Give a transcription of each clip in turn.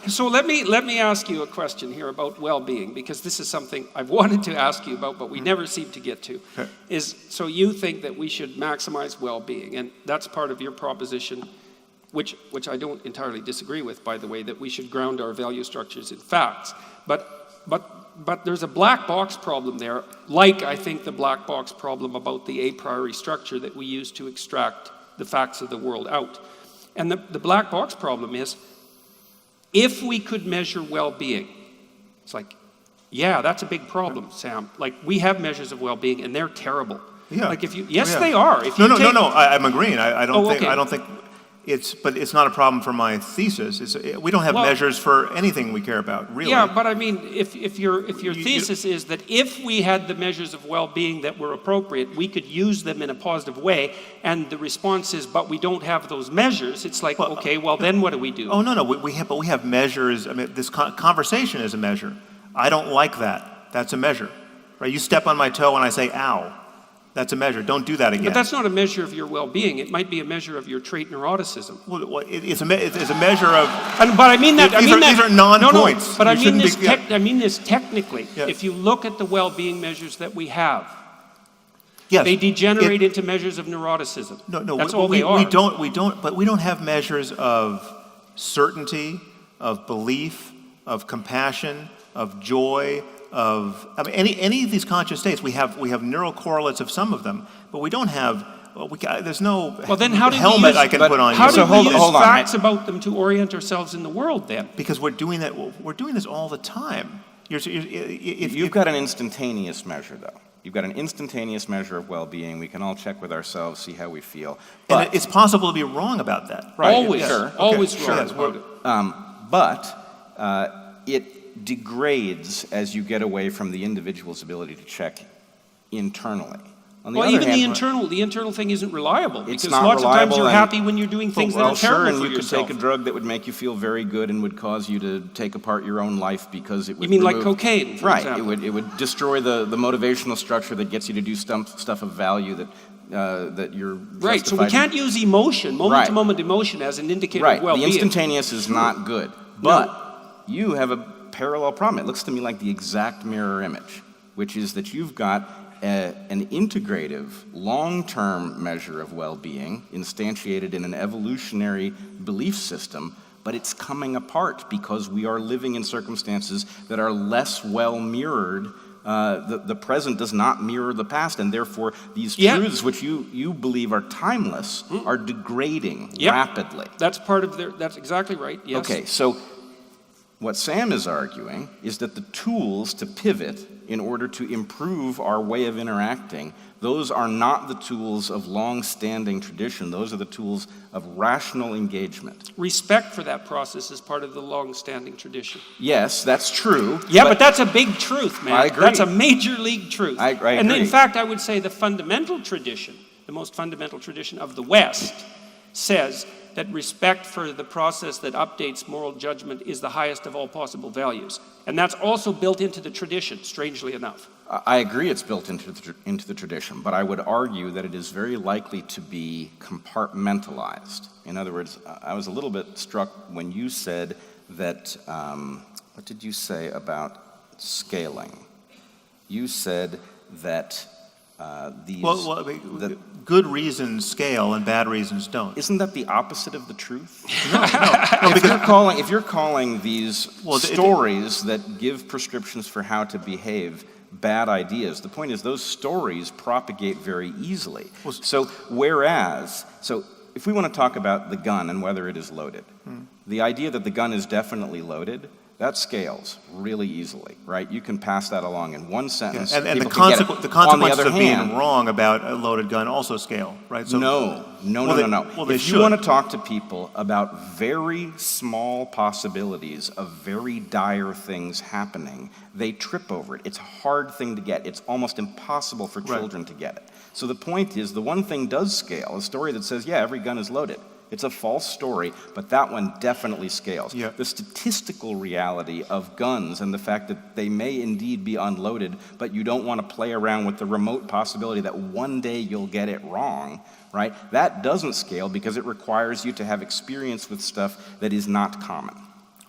So let me ask you a question here about well-being, because this is something I've wanted to ask you about, but we never seem to get to. Okay. So you think that we should maximize well-being, and that's part of your proposition, which I don't entirely disagree with, by the way, that we should ground our value structures in facts. But there's a black box problem there, like I think the black box problem about the a priori structure that we use to extract the facts of the world out. And the black box problem is, if we could measure well-being, it's like, yeah, that's a big problem, Sam. Like, we have measures of well-being, and they're terrible. Yeah. Like, they are. If no, I'm agreeing. I don't think but it's not a problem for my thesis. We don't have measures for anything we care about, really. Yeah, but I mean, if your thesis is that if we had the measures of well-being that were appropriate, we could use them in a positive way, and the response is, but we don't have those measures, it's like, then what do we do? Oh, no, we have measures. I mean, this conversation is a measure. I don't like that. That's a measure, right? You step on my toe and I say, ow. That's a measure. Don't do that again. But that's not a measure of your well-being. It might be a measure of your trait neuroticism. Well, it's a measure of. But I mean that. These are non-points. No. But I mean this technically. Yeah. If you look at the well-being measures that we have, yes, they degenerate into measures of neuroticism. No. That's all they are. But we don't have measures of certainty, of belief, of compassion, of joy. Any of these conscious states, we have neural correlates of some of them, but we don't have. There's no helmet I can put on. How do we use facts about them to orient ourselves in the world then? Because we're doing that. We're doing this all the time. You've got an instantaneous measure, though. You've got an instantaneous measure of well-being. We can all check with ourselves, see how we feel. But and it's possible to be wrong about that. Right. Always, always wrong about it. But it degrades as you get away from the individual's ability to check internally. On the other hand, the internal thing isn't reliable, because not lots of times reliable, you're happy when you're doing things that are terrible for you yourself. could take a drug that would make you feel very good and would cause you to take apart your own life because it would. You mean like cocaine, for example? Right. It would destroy the motivational structure that gets you to do stuff of value that you're right. So we can't use emotion, moment-to-moment emotion, as an indicator of well-being. The instantaneous is not good, but you have a parallel problem. It looks to me like the exact mirror image, which is that you've got an integrative, long-term measure of well-being instantiated in an evolutionary belief system, but it's coming apart because we are living in circumstances that are less well mirrored. The present does not mirror the past, and therefore these truths, which you believe are timeless, are degrading rapidly. That's exactly right, yes. Okay, so what Sam is arguing is that the tools to pivot in order to improve our way of interacting, those are not the tools of long-standing tradition. Those are the tools of rational engagement. Respect for that process is part of the long-standing tradition. Yes, that's true. Yeah, but that's a big truth, man. I agree. That's a major league truth. I agree. And in fact, I would say the fundamental tradition, the most fundamental tradition of the West, says that respect for the process that updates moral judgment is the highest of all possible values. And that's also built into the tradition, strangely enough. I agree it's built into the tradition, but I would argue that it is very likely to be compartmentalized. In other words, I was a little bit struck when you said that, what did you say about scaling? You said that good reasons scale and bad reasons don't. Isn't that the opposite of the truth? No, because if you're calling these stories that give prescriptions for how to behave bad ideas, the point is those stories propagate very easily. So if we want to talk about the gun and whether it is loaded, the idea that the gun is definitely loaded, that scales really easily, right? You can pass that along in one sentence. And the consequences of being wrong about a loaded gun also scale, right? So, no. Well, if you want to talk to people about very small possibilities of very dire things happening, they trip over it. It's a hard thing to get. It's almost impossible for children to get it. So the point is, the one thing does scale, a story that says, yeah, every gun is loaded. It's a false story, but that one definitely scales. Yeah. The statistical reality of guns and the fact that they may indeed be unloaded, but you don't want to play around with the remote possibility that one day you'll get it wrong, right? That doesn't scale because it requires you to have experience with stuff that is not common.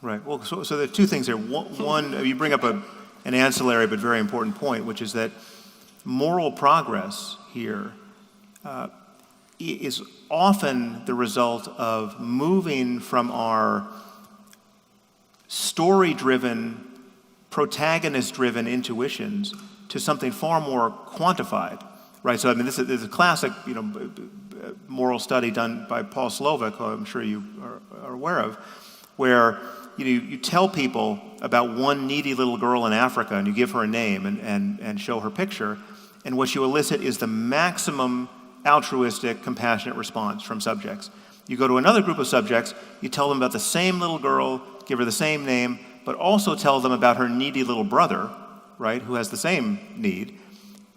Right. Well, so there are two things here. One, you bring up an ancillary but very important point, which is that moral progress here is often the result of moving from our story-driven, protagonist-driven intuitions to something far more quantified, right? So I mean, this is a classic, moral study done by Paul Slovak, who I'm sure you are aware of, where you tell people about one needy little girl in Africa, and you give her a name and show her picture, and what you elicit is the maximum altruistic, compassionate response from subjects. You go to another group of subjects, you tell them about the same little girl, give her the same name, but also tell them about her needy little brother, right, who has the same need,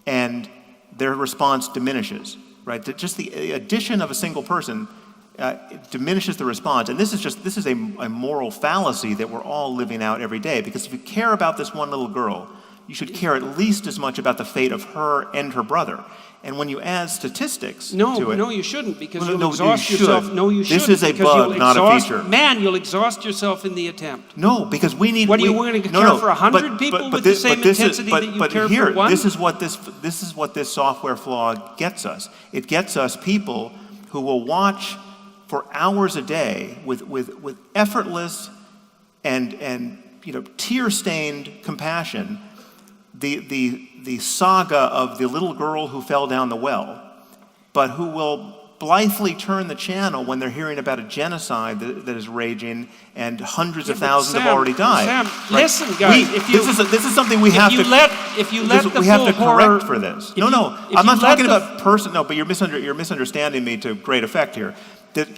and their response diminishes, right? Just the addition of a single person diminishes the response. And this is a moral fallacy that we're all living out every day, because if you care about this one little girl, you should care at least as much about the fate of her and her brother. And when you add statistics to it... No, you shouldn't, because Well, you'll exhaust yourself. No, you shouldn't. This is a bug, not a feature. Man, you'll exhaust yourself in the attempt. No, because we need... What, are you going to care for 100 people with the same intensity that you care for one? This is what this software flaw gets us. It gets us people who will watch for hours a day with effortless and tear-stained compassion the saga of the little girl who fell down the well, but who will blithely turn the channel when they're hearing about a genocide that is raging and hundreds of thousands have already died. Sam, right? listen, guys. This is something we have to correct for this. I'm not talking about person. No, but you're misunderstanding me to great effect here. That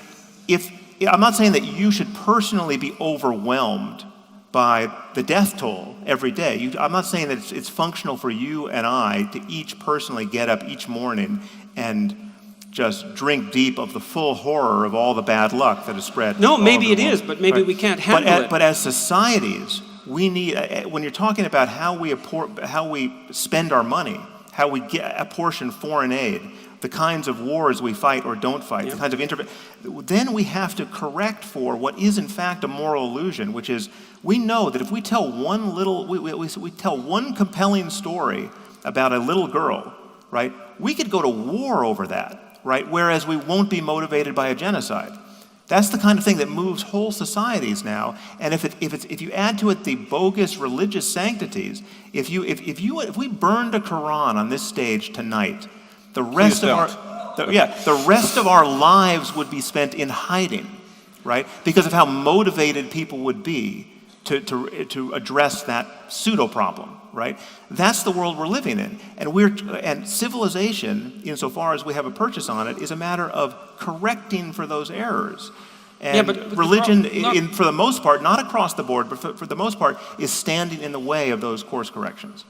I'm not saying that you should personally be overwhelmed by the death toll every day. I'm not saying that it's functional for you and I to each personally get up each morning and just drink deep of the full horror of all the bad luck that is spread. No, maybe it is, but maybe we can't handle it. But as societies, we need, when you're talking about how we spend our money, how we apportion foreign aid, the kinds of wars we fight or don't fight, the kinds of then we have to correct for what is in fact a moral illusion, which is we know that if we tell we tell one compelling story about a little girl, right, we could go to war over that, right, whereas we won't be motivated by a genocide. That's the kind of thing that moves whole societies now. And if you add to it the bogus religious sanctities, if we burned a Quran on this stage tonight, the rest of our lives would be spent in hiding, right? Because of how motivated people would be to address that pseudo problem, right? That's the world we're living in, and civilization, insofar as we have a purchase on it, is a matter of correcting for those errors. And religion, for the most part, not across the board, but for the most part, is standing in the way of those course corrections.